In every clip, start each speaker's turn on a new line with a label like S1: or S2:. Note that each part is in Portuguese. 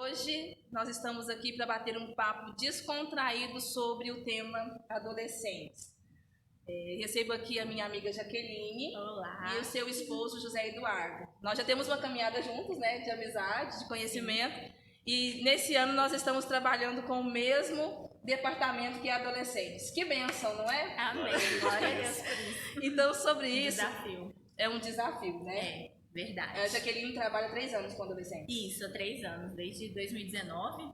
S1: hoje nós estamos aqui para bater um papo descontraído sobre o tema adolescentes. Recebo aqui a minha amiga Jaqueline.
S2: Olá.
S1: E o seu esposo José Eduardo. Nós já temos uma caminhada juntos, né, de amizade, de conhecimento. Sim. E nesse ano nós estamos trabalhando com o mesmo departamento que é adolescentes. Que bênção, não é?
S2: Amém. Glória a Deus por isso.
S1: Então, sobre isso...
S2: Desafio.
S1: É um desafio, né?
S2: É, verdade.
S1: A Jaqueline trabalha há 3 anos com adolescentes.
S2: Isso, há 3 anos, desde 2019.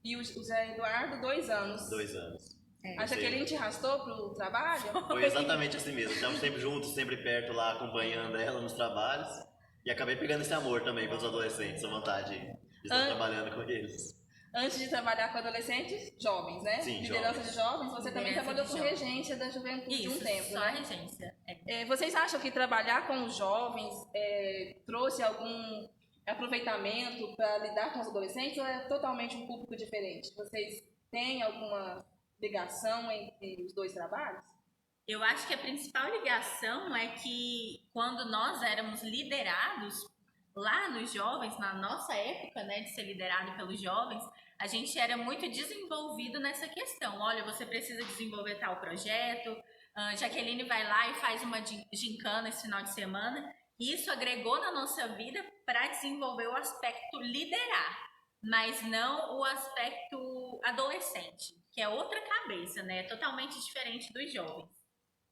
S1: E o José Eduardo, 2 anos.
S3: 2 anos.
S1: A Jaqueline te arrastou pro trabalho?
S3: Foi exatamente assim mesmo. Estávamos sempre juntos, sempre perto lá, acompanhando ela nos trabalhos. E acabei pegando esse amor também pelos adolescentes, a vontade de estar trabalhando com eles.
S1: Antes de trabalhar com adolescentes, jovens, né?
S3: Sim,
S1: liderança de jovens, você também trabalhou com regência da juventude
S2: Isso,
S1: um tempo,
S2: só
S1: né?
S2: regência.
S1: Vocês acham que trabalhar com os jovens trouxe algum aproveitamento para lidar com os adolescentes ou é totalmente um público diferente? Vocês têm alguma ligação entre os dois trabalhos?
S2: Eu acho que a principal ligação é que quando nós éramos liderados lá nos jovens, na nossa época, né, de ser liderado pelos jovens, a gente era muito desenvolvido nessa questão. Olha, você precisa desenvolver tal projeto. Jaqueline vai lá e faz uma gincana esse final de semana. E isso agregou na nossa vida para desenvolver o aspecto liderar, mas não o aspecto adolescente, que é outra cabeça, né? Totalmente diferente dos jovens.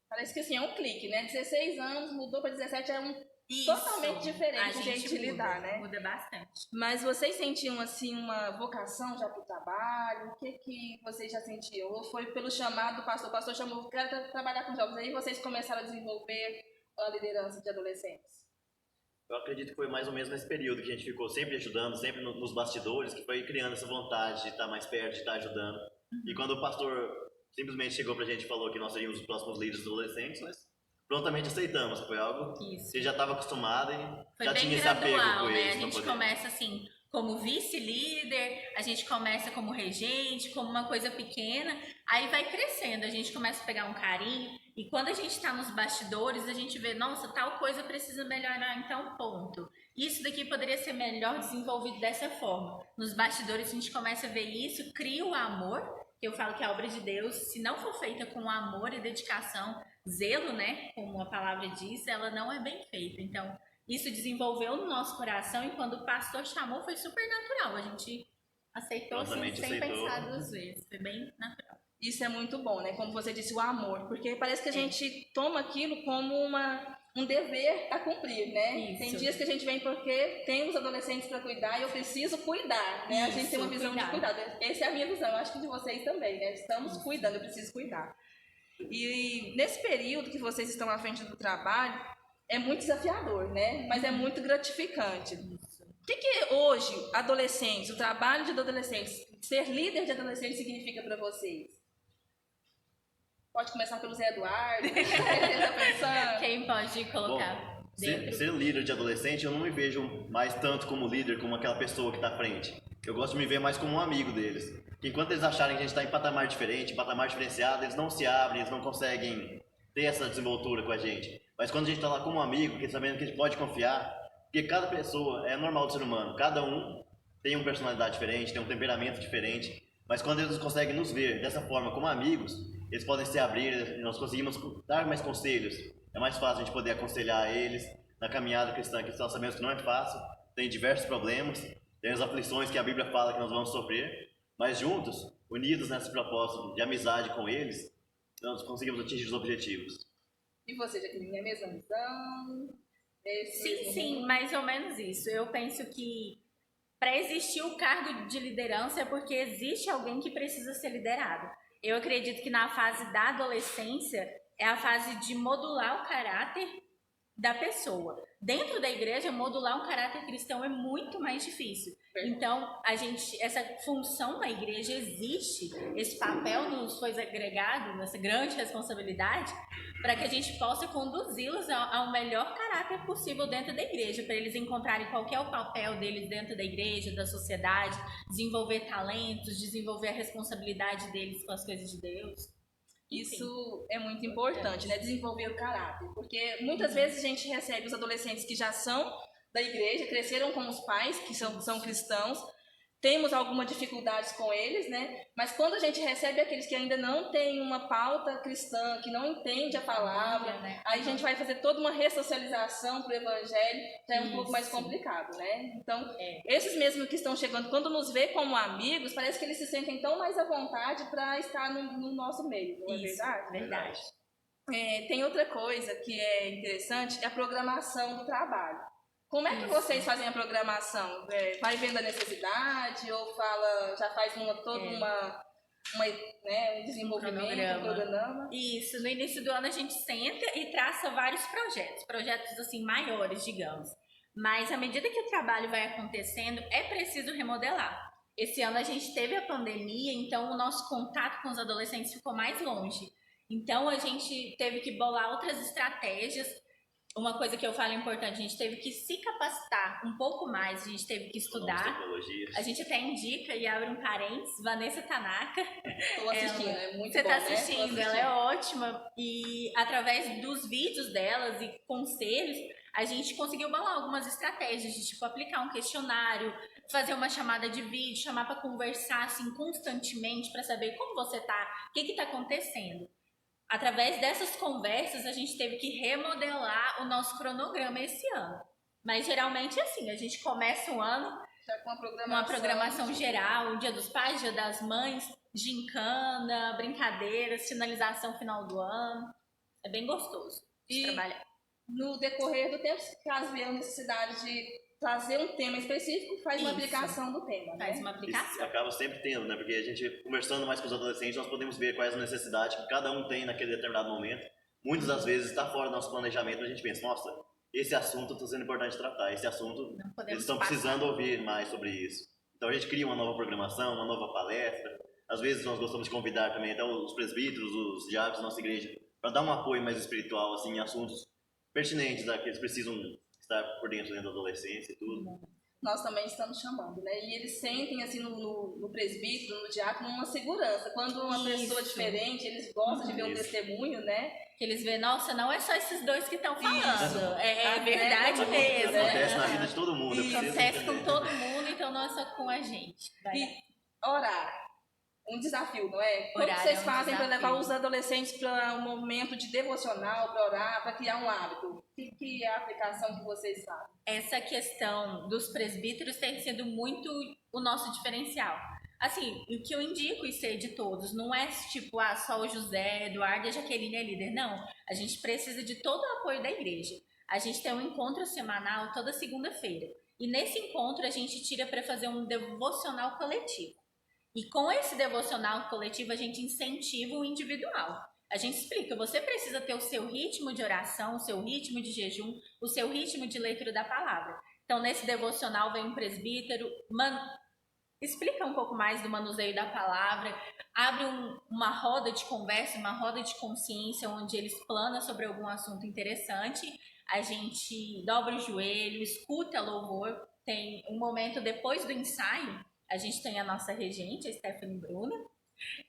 S1: Parece que assim, é um clique, né? 16 anos, mudou para 17, é totalmente diferente o jeito de lidar, né?
S2: Muda bastante.
S1: Mas vocês sentiam, assim, uma vocação já para o trabalho? O que vocês já sentiam? Ou foi pelo chamado do pastor? O pastor chamou, quero trabalhar com jovens. Aí vocês começaram a desenvolver a liderança de adolescentes?
S3: Eu acredito que foi mais ou menos nesse período que a gente ficou sempre ajudando, sempre nos bastidores, que foi criando essa vontade de estar mais perto, de estar ajudando. E quando o pastor simplesmente chegou pra gente e falou que nós seríamos os próximos líderes adolescentes, nós prontamente aceitamos. Foi algo que já estava acostumado e já tinha esse apego com eles.
S2: A gente começa assim, como vice-líder, a gente começa como regente, como uma coisa pequena, aí vai crescendo, a gente começa a pegar um carinho, e quando a gente está nos bastidores, a gente vê, nossa, tal coisa precisa melhorar, então ponto. Isso daqui poderia ser melhor desenvolvido dessa forma. Nos bastidores a gente começa a ver isso, cria o amor, que eu falo que a obra de Deus, se não for feita com amor e dedicação, zelo, né, como a palavra diz, ela não é bem feita. Então, isso desenvolveu no nosso coração e quando o pastor chamou foi super natural. A gente aceitou assim, sem pensar 2 vezes. Foi bem natural.
S1: Isso é muito bom, né? Como você disse, o amor. Porque parece que a gente toma aquilo como um dever a cumprir, né?
S2: Isso.
S1: Tem dias que a gente vem porque tem os adolescentes para cuidar e eu preciso cuidar, né?
S2: Isso,
S1: a gente tem uma visão de cuidado. Essa é a minha visão, eu acho que de vocês também, né? Estamos cuidando, eu preciso cuidar. E nesse período que vocês estão à frente do trabalho, é muito desafiador, né? Mas é muito gratificante. O que hoje, adolescentes, o trabalho de adolescentes, ser líder de adolescentes significa para vocês? Pode começar pelo Zé Eduardo.
S2: Quem pode colocar?
S3: Bom, ser líder de adolescente, eu não me vejo mais tanto como líder, como aquela pessoa que está à frente. Eu gosto de me ver mais como um amigo deles. Que enquanto eles acharem que a gente está em patamar diferente, patamar diferenciado, eles não se abrem, eles não conseguem ter essa desenvoltura com a gente. Mas quando a gente está lá como um amigo, que sabendo que a gente pode confiar, porque cada pessoa é normal do ser humano, cada um tem uma personalidade diferente, tem um temperamento diferente, mas quando eles conseguem nos ver dessa forma como amigos, eles podem se abrir, nós conseguimos dar mais conselhos. É mais fácil a gente poder aconselhar eles na caminhada cristã, que nós sabemos que não é fácil, tem diversos problemas, tem as aflições que a Bíblia fala que nós vamos sofrer, mas juntos, unidos nesse propósito de amizade com eles, nós conseguimos atingir os objetivos.
S1: E você, Jaqueline, é a mesma visão?
S2: Sim, mais ou menos isso. Eu penso que para existir o cargo de liderança é porque existe alguém que precisa ser liderado. Eu acredito que na fase da adolescência é a fase de modular o caráter da pessoa. Dentro da igreja, modular um caráter cristão é muito mais difícil. Então, essa função na igreja existe, esse papel nos foi agregado, essa grande responsabilidade, para que a gente possa conduzi-los ao melhor caráter possível dentro da igreja, para eles encontrarem qual que é o papel deles dentro da igreja, da sociedade, desenvolver talentos, desenvolver a responsabilidade deles com as coisas de Deus.
S1: Isso é muito importante, né? Desenvolver o caráter, porque muitas vezes a gente recebe os adolescentes que já são da igreja, cresceram com os pais, que são cristãos, temos alguma dificuldades com eles, né? Mas quando a gente recebe aqueles que ainda não têm uma pauta cristã, que não entende a palavra,
S2: né?
S1: aí a gente vai fazer toda uma ressocialização para o evangelho, já é um pouco mais complicado, né? Então, esses mesmos que estão chegando, quando nos vê como amigos, parece que eles se sentem tão mais à vontade para estar no nosso meio, não é verdade?
S2: Verdade.
S1: Tem outra coisa que é interessante, é a programação do trabalho. Como é que vocês fazem a programação? Vai vendo a necessidade ou já faz um desenvolvimento, um cronograma?
S2: Isso, no início do ano a gente senta e traça vários projetos assim maiores, digamos. Mas à medida que o trabalho vai acontecendo, é preciso remodelar. Esse ano a gente teve a pandemia, então o nosso contato com os adolescentes ficou mais longe. Então a gente teve que bolar outras estratégias. Uma coisa que eu falo importante, a gente teve que se capacitar um pouco mais, a gente teve que estudar. A gente até indica e abre um parênteses, Vanessa Tanaka.
S1: Estou assistindo, é muito bom,
S2: Você está
S1: né?
S2: assistindo, ela é ótima. E através dos vídeos delas e conselhos, a gente conseguiu bolar algumas estratégias de tipo aplicar um questionário, fazer uma chamada de vídeo, chamar para conversar assim constantemente para saber como você tá, o que está acontecendo. Através dessas conversas, a gente teve que remodelar o nosso cronograma esse ano. Mas geralmente é assim, a gente começa o ano
S1: já com
S2: uma programação geral, o Dia dos Pais, Dia das Mães, gincana, brincadeiras, finalização final do ano. É bem gostoso de trabalhar.
S1: No decorrer do tempo, caso venha a necessidade de trazer um tema específico, faz uma aplicação do tema, né?
S2: Faz uma aplicação.
S3: Isso acaba sempre tendo, né? Porque a gente, conversando mais com os adolescentes, nós podemos ver quais as necessidades que cada um tem naquele determinado momento. Muitas das vezes está fora do nosso planejamento, a gente pensa, nossa, esse assunto está sendo importante tratar, esse assunto, eles estão precisando ouvir mais sobre isso. Então a gente cria uma nova programação, uma nova palestra. Às vezes nós gostamos de convidar também até os presbíteros, os diáconos da nossa igreja, para dar um apoio mais espiritual, assim, em assuntos pertinentes, né, que eles precisam estar por dentro da adolescência e tudo.
S1: Nós também estamos chamando, né? E eles sentem, assim, no presbítero, no diácono, uma segurança. Quando uma pessoa diferente, eles gostam de ver um testemunho, né?
S2: Que eles vêem, nossa, não é só esses dois que estão falando. É verdade mesmo.
S3: Acontece na vida de todo mundo.
S2: Acontece com todo mundo, então não é só com a gente.
S1: E orar. Um desafio, não é? Como vocês fazem para levar os adolescentes para um momento de devocional, para orar, para criar um hábito? Que é a aplicação que vocês fazem?
S2: Essa questão dos presbíteros tem sido muito o nosso diferencial. Assim, o que eu indico e ser de todos, não é tipo, só o José, Eduardo e a Jaqueline é líder. Não, a gente precisa de todo o apoio da igreja. A gente tem um encontro semanal toda segunda-feira. E nesse encontro a gente tira para fazer um devocional coletivo. E com esse devocional coletivo, a gente incentiva o individual. A gente explica, você precisa ter o seu ritmo de oração, o seu ritmo de jejum, o seu ritmo de leitura da palavra. Então, nesse devocional vem um presbítero, explica um pouco mais do manuseio da palavra, abre uma roda de conversa, uma roda de consciência, onde ele explana sobre algum assunto interessante. A gente dobra o joelho, escuta louvor. Tem um momento depois do ensaio, a gente tem a nossa regente, a Stephanie Bruna.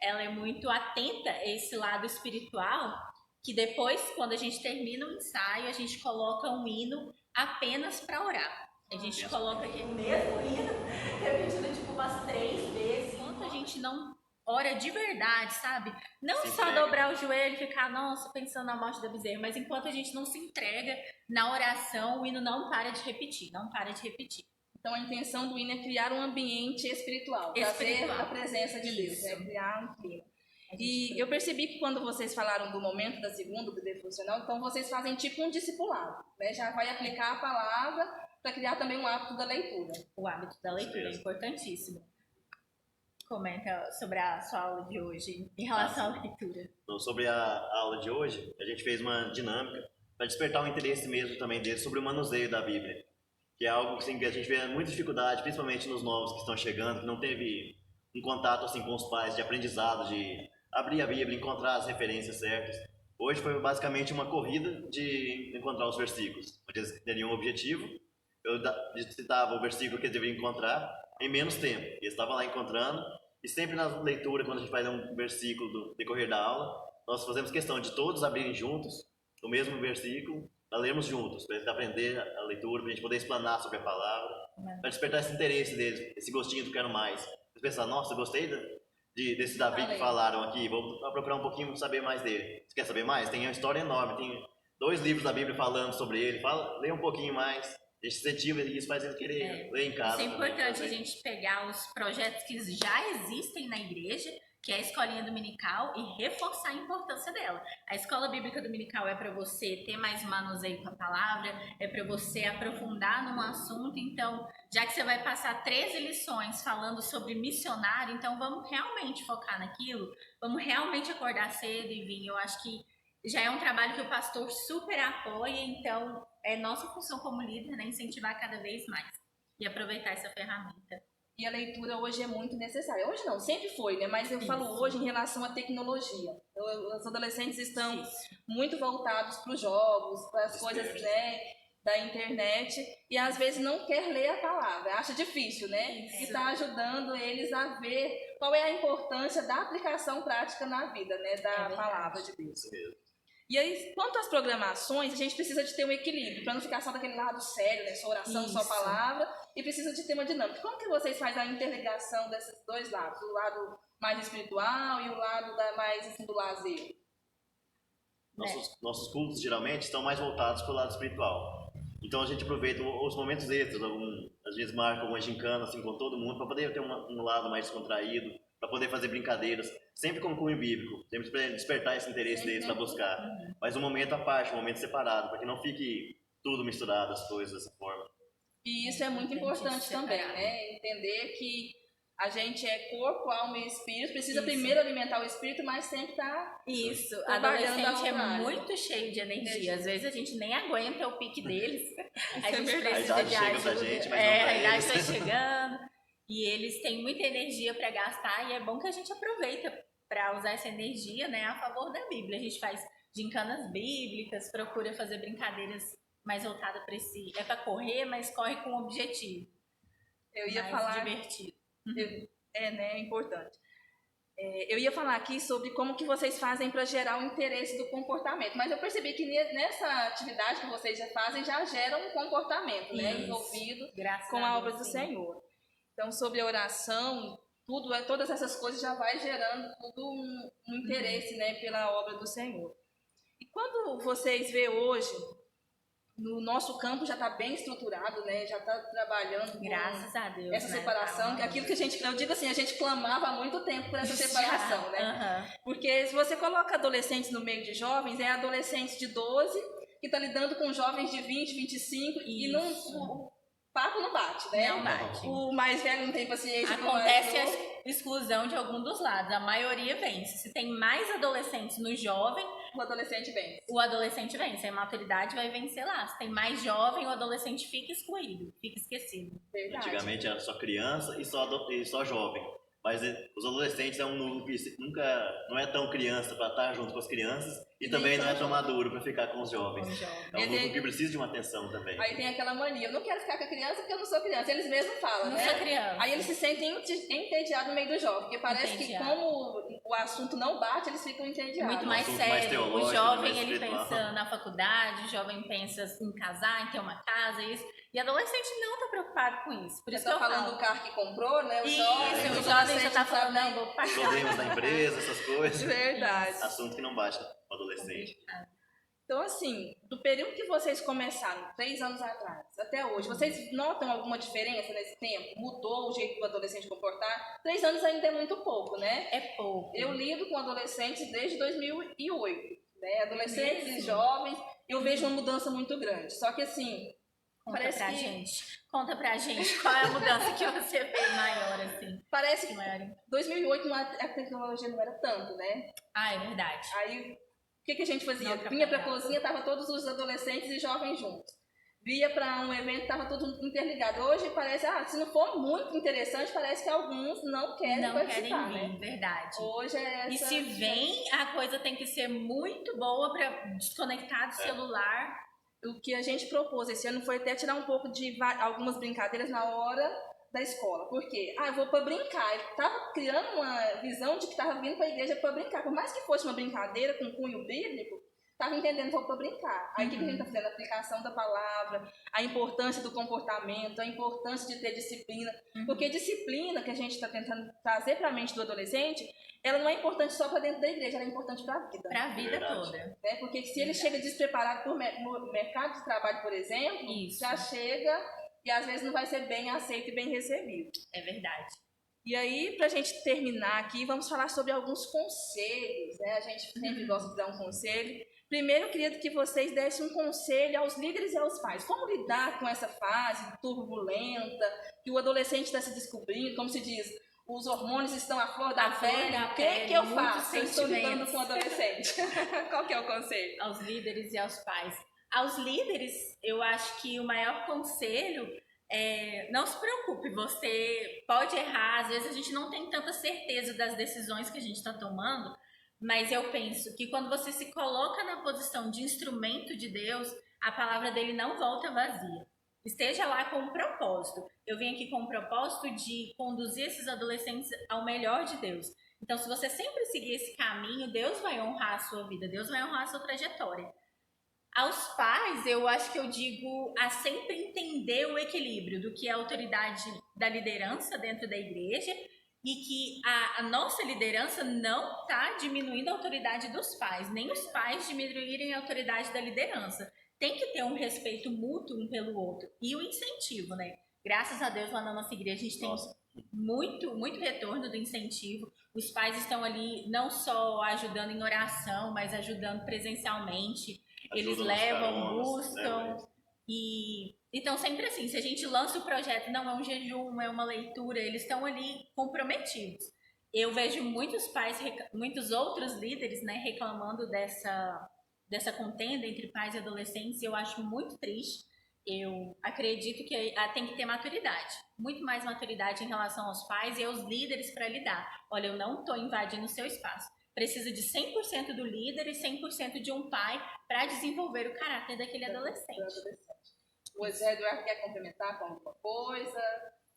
S2: Ela é muito atenta a esse lado espiritual, que depois, quando a gente termina o ensaio, a gente coloca um hino apenas para orar. A gente coloca aquele mesmo hino, repetido tipo umas 3 vezes. Enquanto a gente não ora de verdade, sabe? Não só dobrar o joelho e ficar, nossa, pensando na morte da bezerra, mas enquanto a gente não se entrega na oração, o hino não para de repetir, não para de repetir.
S1: Então, a intenção do hino é criar um ambiente espiritual, trazer a presença de Deus, né? Criar um clima. E eu percebi que quando vocês falaram do momento da segunda, do devocional, então vocês fazem tipo um discipulado, né? Já vai aplicar a palavra para criar também um hábito da leitura.
S2: O hábito da leitura é importantíssimo. Comenta sobre a sua aula de hoje em relação à leitura.
S3: Então, sobre a aula de hoje, a gente fez uma dinâmica para despertar o interesse mesmo também deles sobre o manuseio da Bíblia. Que é algo assim, que a gente vê muita dificuldade, principalmente nos novos que estão chegando, que não teve um contato assim, com os pais, de aprendizado, de abrir a Bíblia, encontrar as referências certas. Hoje foi basicamente uma corrida de encontrar os versículos, onde eles teriam um objetivo. Eu citava o versículo que eles deveriam encontrar em menos tempo. E eles estavam lá encontrando, e sempre na leitura, quando a gente faz um versículo do decorrer da aula, nós fazemos questão de todos abrirem juntos o mesmo versículo, nós lermos juntos, para eles aprender a leitura, para a gente poder explanar sobre a palavra. Para despertar esse interesse deles, esse gostinho do quero mais. Eles pensam, nossa, gostei desse Davi que falaram aqui, vou procurar um pouquinho saber mais dele. Você quer saber mais? Tem uma história enorme, tem 2 livros da Bíblia falando sobre ele. Lê um pouquinho mais. Incentiva e isso faz ele querer ler em casa.
S2: Isso é importante a gente pegar os projetos que já existem na igreja, que é a escolinha dominical, e reforçar a importância dela. A escola bíblica dominical é para você ter mais manuseio com a palavra, é para você aprofundar num assunto. Então, já que você vai passar 13 lições falando sobre missionário, então vamos realmente focar naquilo, vamos realmente acordar cedo e vir. Eu acho que já é um trabalho que o pastor super apoia, então é nossa função como líder, né, incentivar cada vez mais e aproveitar essa ferramenta.
S1: E a leitura hoje é muito necessária. Hoje não, sempre foi, né? Mas eu falo hoje em relação à tecnologia. Os adolescentes estão muito voltados para os jogos, para as coisas, né, da internet, e às vezes não quer ler a palavra, acha difícil, né? E está ajudando eles a ver qual é a importância da aplicação prática na vida, né, da palavra de Deus. E aí, quanto às programações, a gente precisa de ter um equilíbrio, para não ficar só daquele lado sério, né? Só oração, só palavra, e precisa de ter uma dinâmica. Como que vocês fazem a interligação desses 2 lados? O lado mais espiritual e o lado mais assim, do lazer?
S3: Nossos cultos, geralmente, estão mais voltados para o lado espiritual. Então, a gente aproveita os momentos extras, às vezes marca uma gincana assim, com todo mundo, para poder ter um lado mais descontraído, para poder fazer brincadeiras, sempre com cunho bíblico, sempre para despertar esse interesse deles para buscar. Mas um momento à parte, um momento separado, para que não fique tudo misturado, as coisas dessa forma.
S1: E isso é muito importante também, né? Entender que a gente é corpo, alma e espírito, precisa primeiro alimentar o espírito, mas sempre tá
S2: Isso, adolescente é muito cheio de energia. Às vezes a gente nem aguenta o pique deles. A gente precisa de ajuda. A idade está chegando. E eles têm muita energia para gastar, e é bom que a gente aproveita para usar essa energia, né, a favor da Bíblia. A gente faz gincanas bíblicas, procura fazer brincadeiras mais voltadas para esse... É para correr, mas corre com um objetivo.
S1: Eu ia falar...
S2: divertido.
S1: É importante. Eu ia falar aqui sobre como que vocês fazem para gerar o interesse do comportamento, mas eu percebi que nessa atividade que vocês já fazem, já gera um comportamento, né, envolvido com a obra do Senhor. Então, sobre a oração, todas essas coisas já vai gerando tudo um interesse, né, pela obra do Senhor. E quando vocês vê hoje, no nosso campo já está bem estruturado, né, já está trabalhando
S2: graças a Deus,
S1: essa separação, aquilo que eu digo assim, a gente clamava há muito tempo por essa separação, né? Porque se você coloca adolescentes no meio de jovens, é adolescente de 12 que está lidando com jovens de 20, 25 e não... papo não bate, né?
S2: Não bate.
S1: O mais velho não tem paciência.
S2: Acontece a exclusão de algum dos lados. A maioria vence. Se tem mais adolescentes no jovem,
S1: o adolescente vence.
S2: O adolescente vence. A maturidade vai vencer lá. Se tem mais jovem, o adolescente fica excluído, fica esquecido.
S1: Verdade.
S3: Antigamente era só criança e só jovem. Mas os adolescentes é um núcleo que nunca não é tão criança para estar junto com as crianças e também não é tão maduro para ficar com os jovens. É um núcleo que precisa de uma atenção também.
S1: Aí tem aquela mania, eu não quero ficar com a criança porque eu não sou criança. Eles mesmos falam,
S2: não
S1: né?
S2: Sou criança.
S1: Aí eles se sentem entediados no meio do jovem, porque parece que como o assunto não bate, eles ficam entediados.
S2: Muito mais sério. O jovem, ele pensa na faculdade, o jovem pensa em casar, em ter uma casa, isso. E adolescente não está preocupado com isso. Por isso que eu
S1: falando do carro que comprou, né? O
S2: jovem já tá falando, não, vou pagar.
S3: Problemas da empresa, essas coisas.
S1: Verdade.
S3: Assunto que não bate com o adolescente.
S1: Então, assim, do período que vocês começaram, 3 anos atrás, até hoje, vocês notam alguma diferença nesse tempo? Mudou o jeito do adolescente comportar? 3 anos ainda é muito pouco, né?
S2: É pouco.
S1: Eu lido com adolescentes desde 2008, né? Adolescentes e jovens, eu vejo uma mudança muito grande. Só que, assim...
S2: Conta pra gente qual é a mudança que você vê maior, assim.
S1: Parece que 2008 a tecnologia não era tanto, né?
S2: É verdade.
S1: Aí, o que a gente fazia? Vinha pra cozinha, tava todos os adolescentes e jovens juntos. Via pra um evento, tava tudo interligado. Hoje parece, se não for muito interessante, parece que alguns não querem participar,
S2: vir,
S1: né?
S2: Verdade.
S1: Hoje é essa...
S2: E se vem, a coisa tem que ser muito boa pra desconectar do celular.
S1: O que a gente propôs esse ano foi até tirar um pouco de algumas brincadeiras na hora da escola. Por quê? Eu vou para brincar. Eu estava criando uma visão de que estava vindo para a igreja para brincar. Por mais que fosse uma brincadeira com cunho bíblico, estava entendendo só para brincar. Aí o que a gente está fazendo? A aplicação da palavra, a importância do comportamento, a importância de ter disciplina. Porque disciplina que a gente está tentando trazer para a mente do adolescente, ela não é importante só para dentro da igreja, ela é importante para a vida.
S2: Para a vida toda.
S1: Né? Porque se ele chega despreparado para o mercado de trabalho, por exemplo, já chega e às vezes não vai ser bem aceito e bem recebido.
S2: É verdade.
S1: E aí, para a gente terminar aqui, vamos falar sobre alguns conselhos, né? A gente sempre gosta de dar um conselho. Primeiro, eu queria que vocês dessem um conselho aos líderes e aos pais. Como lidar com essa fase turbulenta, que o adolescente está se descobrindo, como se diz, os hormônios estão à flor da pele. O que eu faço? Eu estou lidando com o adolescente. Qual que é o conselho?
S2: Aos líderes e aos pais. Aos líderes, eu acho que o maior conselho não se preocupe, você pode errar, às vezes a gente não tem tanta certeza das decisões que a gente está tomando, mas eu penso que quando você se coloca na posição de instrumento de Deus, a palavra dele não volta vazia. Esteja lá com um propósito. Eu vim aqui com o propósito de conduzir esses adolescentes ao melhor de Deus. Então, se você sempre seguir esse caminho, Deus vai honrar a sua vida, Deus vai honrar a sua trajetória. Aos pais, eu acho que eu digo a sempre entender o equilíbrio do que é a autoridade da liderança dentro da igreja e que a nossa liderança não está diminuindo a autoridade dos pais, nem os pais diminuírem a autoridade da liderança. Tem que ter um respeito mútuo um pelo outro e o incentivo, né? Graças a Deus, lá na nossa igreja, a gente tem muito retorno do incentivo. Os pais estão ali não só ajudando em oração, mas ajudando presencialmente. Eles levam, buscam e então sempre assim, se a gente lança o projeto, não é um jejum, é uma leitura, eles estão ali comprometidos. Eu vejo muitos pais, muitos outros líderes, né, reclamando dessa contenda entre pais e adolescentes, e eu acho muito triste. Eu acredito que tem que ter maturidade, muito mais maturidade em relação aos pais e aos líderes para lidar. Olha, eu não estou invadindo o seu espaço. Precisa de 100% do líder e 100% de um pai para desenvolver o caráter daquele adolescente.
S1: O Zé Eduardo quer complementar com alguma coisa?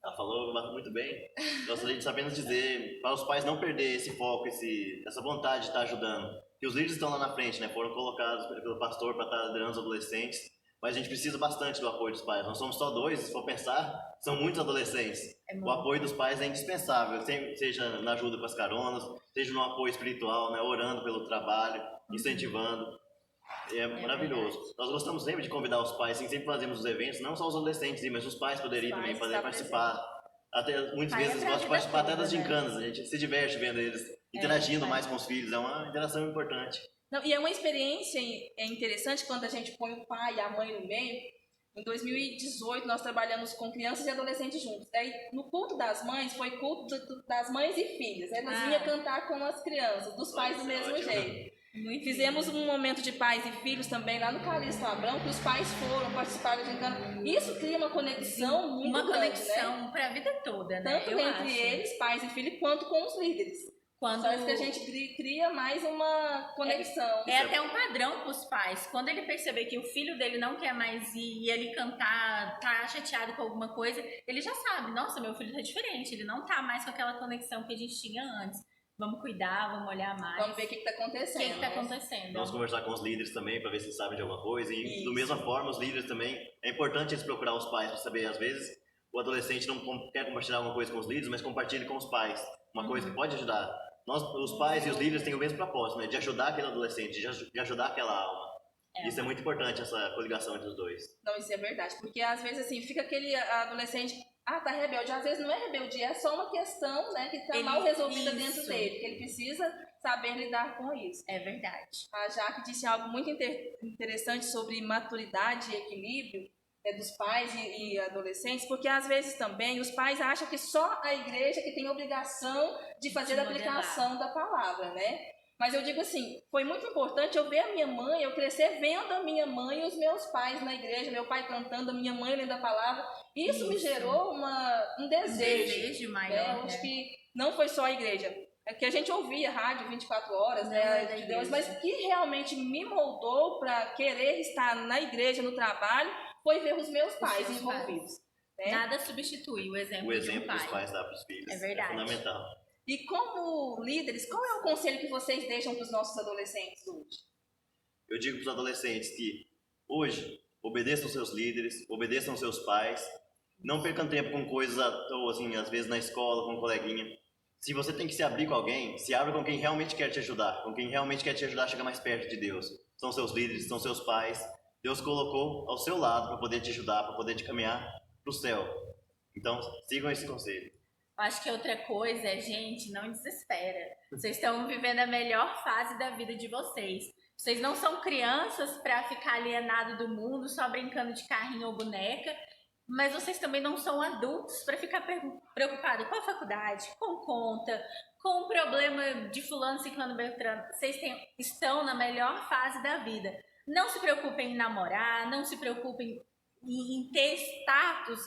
S3: Ela falou muito bem. Gostaria de apenas dizer para os pais não perder esse foco, essa vontade de estar ajudando. Que os líderes estão lá na frente, né? Foram colocados pelo pastor para estar liderando os adolescentes. Mas a gente precisa bastante do apoio dos pais. Nós somos só 2, se for pensar, são muitos adolescentes. O apoio dos pais é indispensável, seja na ajuda com as caronas, seja no apoio espiritual, né, orando pelo trabalho, incentivando. É maravilhoso. Nós gostamos sempre de convidar os pais, assim, sempre fazemos os eventos, não só os adolescentes, mas os pais poderiam também participar. Até, muitas vezes gostam de participar até das gincanas, a gente se diverte vendo eles interagindo mais com os filhos, é uma interação importante.
S1: Não, e é uma experiência interessante quando a gente põe o pai e a mãe no meio. Em 2018, nós trabalhamos com crianças e adolescentes juntos. Daí, no culto das mães, foi culto das mães e filhas. Elas vinham cantar com as crianças, dos pais do mesmo jeito. Fizemos um momento de pais e filhos também lá no Calixto Abrão, que os pais foram participar da gincana. Isso cria uma conexão muito grande,
S2: uma conexão, né, para a vida toda, né?
S1: Tanto entre eles, pais e filhos, quanto com os líderes. Só isso que a gente cria mais uma conexão.
S2: É até um padrão para os pais. Quando ele perceber que o filho dele não quer mais ir e ele cantar, tá chateado com alguma coisa, ele já sabe, nossa, meu filho tá diferente, ele não tá mais com aquela conexão que a gente tinha antes. Vamos cuidar, vamos olhar mais.
S1: Vamos ver o que está acontecendo.
S2: O que está acontecendo.
S3: Vamos conversar com os líderes também para ver se eles sabem de alguma coisa. E da mesma forma, os líderes também, é importante eles procurar os pais para saber, às vezes, o adolescente não quer compartilhar alguma coisa com os líderes, mas compartilhe com os pais. Uma coisa que pode ajudar. Os pais e os líderes têm o mesmo propósito, né? De ajudar aquele adolescente, de ajudar aquela alma. Isso é muito importante, essa coligação entre os dois.
S1: Não, isso é verdade. Porque às vezes assim, fica aquele adolescente, tá rebelde. Às vezes não é rebeldia, é só uma questão, né, que está mal resolvida dentro dele, que ele precisa saber lidar com isso.
S2: É verdade.
S1: A Jaque disse algo muito interessante sobre maturidade e equilíbrio dos pais e adolescentes, porque às vezes também os pais acham que só a igreja que tem obrigação de fazer a aplicação da palavra, né? Mas eu digo assim, foi muito importante eu ver a minha mãe, eu crescer vendo a minha mãe e os meus pais na igreja, meu pai cantando, a minha mãe lendo a palavra. Isso me gerou um desejo maior. Eu acho que não foi só a igreja. É que a gente ouvia rádio 24 horas, né, de Deus, mas o que realmente me moldou para querer estar na igreja, no trabalho, foi ver os meus pais envolvidos. Né?
S2: Nada substitui o exemplo de um pai.
S3: Que os pais dão para os filhos.
S2: É verdade.
S3: É fundamental.
S1: E como líderes, qual é o conselho que vocês deixam para os nossos adolescentes hoje?
S3: Eu digo para os adolescentes que hoje obedeçam seus líderes, obedeçam seus pais, não percam tempo com coisas à toa, assim, às vezes na escola, com um coleguinha. Se você tem que se abrir com alguém, se abra com quem realmente quer te ajudar, com quem realmente quer te ajudar a chegar mais perto de Deus. São seus líderes, são seus pais. Deus colocou ao seu lado para poder te ajudar, para poder te caminhar para o céu. Então, sigam esse conselho.
S2: Acho que outra coisa é, gente, não desespera. Vocês estão vivendo a melhor fase da vida de vocês. Vocês não são crianças para ficar alienados do mundo, só brincando de carrinho ou boneca. Mas vocês também não são adultos para ficar preocupados com a faculdade, com conta, com o problema de fulano, ciclano, beltrano. Vocês estão na melhor fase da vida. Não se preocupem em namorar, não se preocupem em ter status.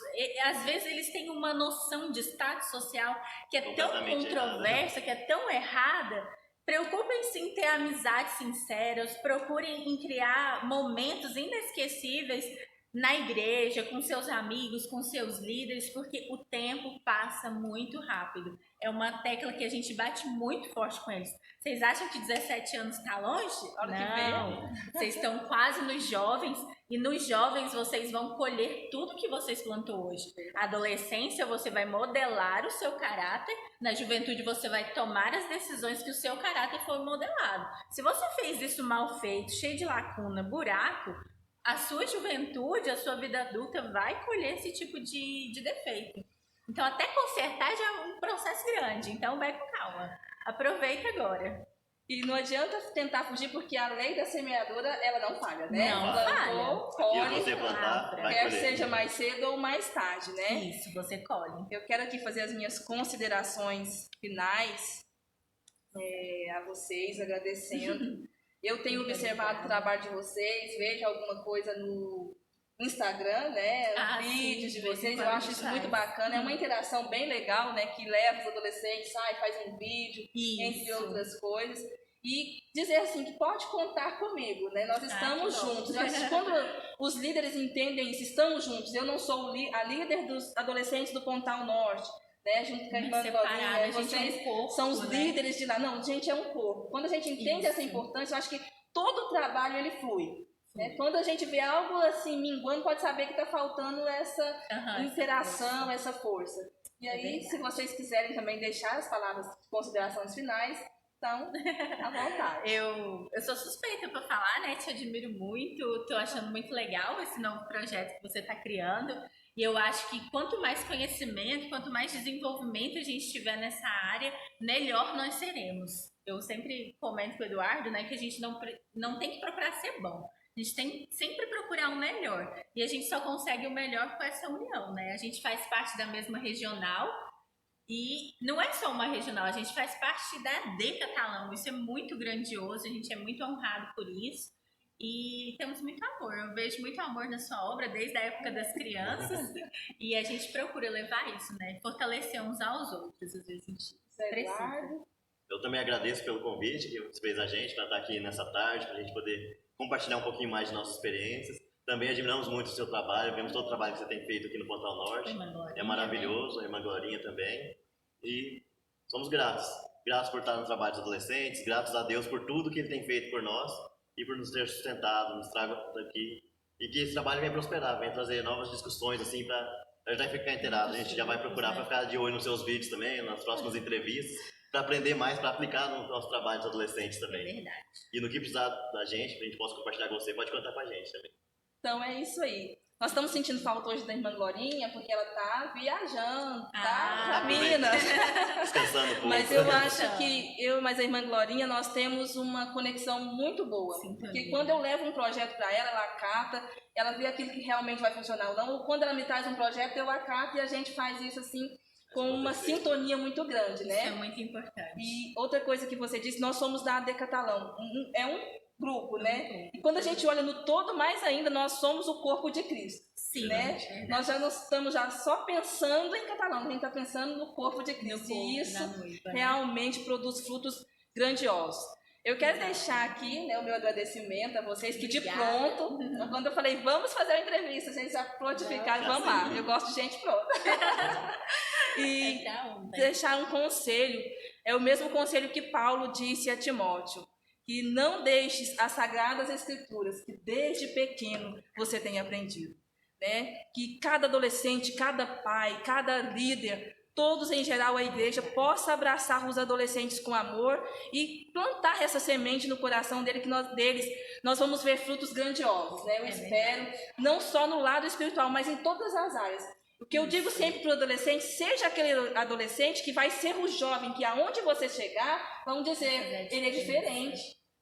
S2: Às vezes eles têm uma noção de status social que é tão controversa, que é tão errada. Preocupem-se em ter amizades sinceras, procurem em criar momentos inesquecíveis na igreja, com seus amigos, com seus líderes, porque o tempo passa muito rápido. É uma tecla que a gente bate muito forte com eles. Vocês acham que 17 anos está longe? Não. Vocês estão quase nos jovens, e nos jovens vocês vão colher tudo que vocês plantou hoje. Na adolescência você vai modelar o seu caráter, na juventude você vai tomar as decisões que o seu caráter foi modelado. Se você fez isso mal feito, cheio de lacuna, buraco, a sua juventude, a sua vida adulta vai colher esse tipo de defeito. Então, até consertar já é um processo grande. Então, vai com calma. Aproveita agora.
S1: E não adianta tentar fugir, porque a lei da semeadura, ela não falha, né?
S2: Não
S1: Plantou, colhe,
S3: você plantar, vai
S1: quer
S3: colher.
S1: seja mais cedo ou mais tarde, né?
S2: Isso, você colhe.
S1: Eu quero aqui fazer as minhas considerações finais a vocês, agradecendo. Eu tenho observado o trabalho de vocês, vejo alguma coisa no Instagram, né? Vídeos de vocês, eu acho isso muito bacana. É uma interação bem legal, né? Que leva os adolescentes, faz um vídeo, entre outras coisas. E dizer assim, que pode contar comigo, né? Nós estamos juntos. Eu acho que quando os líderes entendem isso, estamos juntos. Eu não sou a líder dos adolescentes do Pontal Norte, né? Junto com a irmã Glorinha, vocês são os líderes de lá. Não, gente, é um corpo. Quando a gente entende essa importância, eu acho que todo o trabalho ele flui. Né? Quando a gente vê algo assim minguando, pode saber que está faltando essa interação, essa força. E aí, se vocês quiserem também deixar as palavras de considerações finais, então, à vontade.
S2: Eu sou suspeita para falar, né? Te admiro muito, tô achando muito legal esse novo projeto que você está criando. E eu acho que quanto mais conhecimento, quanto mais desenvolvimento a gente tiver nessa área, melhor nós seremos. Eu sempre comento com o Eduardo, né, que a gente não tem que procurar ser bom. A gente tem que sempre procurar o melhor. E a gente só consegue o melhor com essa união, né? A gente faz parte da mesma regional e não é só uma regional, a gente faz parte da Decatalão. Isso é muito grandioso, a gente é muito honrado por isso. E temos muito amor, eu vejo muito amor na sua obra desde a época das crianças e a gente procura levar isso, né? Fortalecer uns aos outros, às vezes a gente precisa.
S3: Eu também agradeço pelo convite que você fez a gente para estar aqui nessa tarde, para a gente poder compartilhar um pouquinho mais de nossas experiências. Também admiramos muito o seu trabalho, vemos todo o trabalho que você tem feito aqui no Pontal Norte. É maravilhoso, a irmã Glorinha também. E somos gratos. Gratos por estar no trabalho dos adolescentes, gratos a Deus por tudo que Ele tem feito por nós e por nos ter sustentado, nos trago aqui. E que esse trabalho venha prosperar, venha trazer novas discussões, assim, para a gente ficar inteirado. A gente já vai procurar para ficar de olho nos seus vídeos também, nas próximas entrevistas, para aprender mais, para aplicar no nosso trabalho dos adolescentes também.
S2: É verdade.
S3: E no que precisar da gente, que a gente possa compartilhar com você, pode contar com a gente também.
S1: Então é isso aí. Nós estamos sentindo falta hoje da irmã Glorinha, porque ela tá viajando, tá pra Minas.
S3: Descansando um pouco.
S1: Mas eu acho que mas a irmã Glorinha, nós temos uma conexão muito boa.
S2: Sim,
S1: porque quando eu levo um projeto para ela acata, ela vê aquilo que realmente vai funcionar ou não. Ou quando ela me traz um projeto, eu acato e a gente faz isso assim, com uma sintonia muito grande, né?
S2: Isso é muito importante.
S1: E outra coisa que você disse, nós somos da Decatalão. É um grupo, né? E quando a gente olha no todo, mais ainda, nós somos o corpo de Cristo.
S2: Sim,
S1: né? Nós já não estamos só pensando em Catalão, a gente está pensando no corpo de Cristo. E isso realmente produz frutos grandiosos. Eu quero deixar aqui, né, o meu agradecimento a vocês, que de pronto, quando eu falei, vamos fazer uma entrevista, a gente já prontificaram, vamos lá. Eu gosto de gente pronta. E deixar um conselho, é o mesmo conselho que Paulo disse a Timóteo, que não deixes as sagradas escrituras que desde pequeno você tem aprendido, né? Que cada adolescente, cada pai, cada líder, todos em geral a igreja, possa abraçar os adolescentes com amor e plantar essa semente no coração deles nós vamos ver frutos grandiosos, né? Eu espero, não só no lado espiritual, mas em todas as áreas. O que eu digo sempre para o adolescente, seja aquele adolescente que vai ser o jovem, que aonde você chegar, vão dizer, ele é diferente.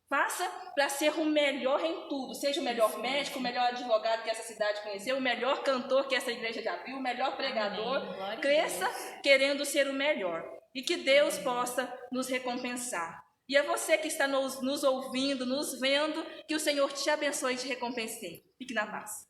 S1: Faça para ser o melhor em tudo, seja o melhor médico, o melhor advogado que essa cidade conheceu, o melhor cantor que essa igreja já viu, o melhor pregador. Cresça querendo ser o melhor e que Deus possa nos recompensar. E é você que está nos ouvindo, nos vendo, que o Senhor te abençoe e te recompense. Fique na paz.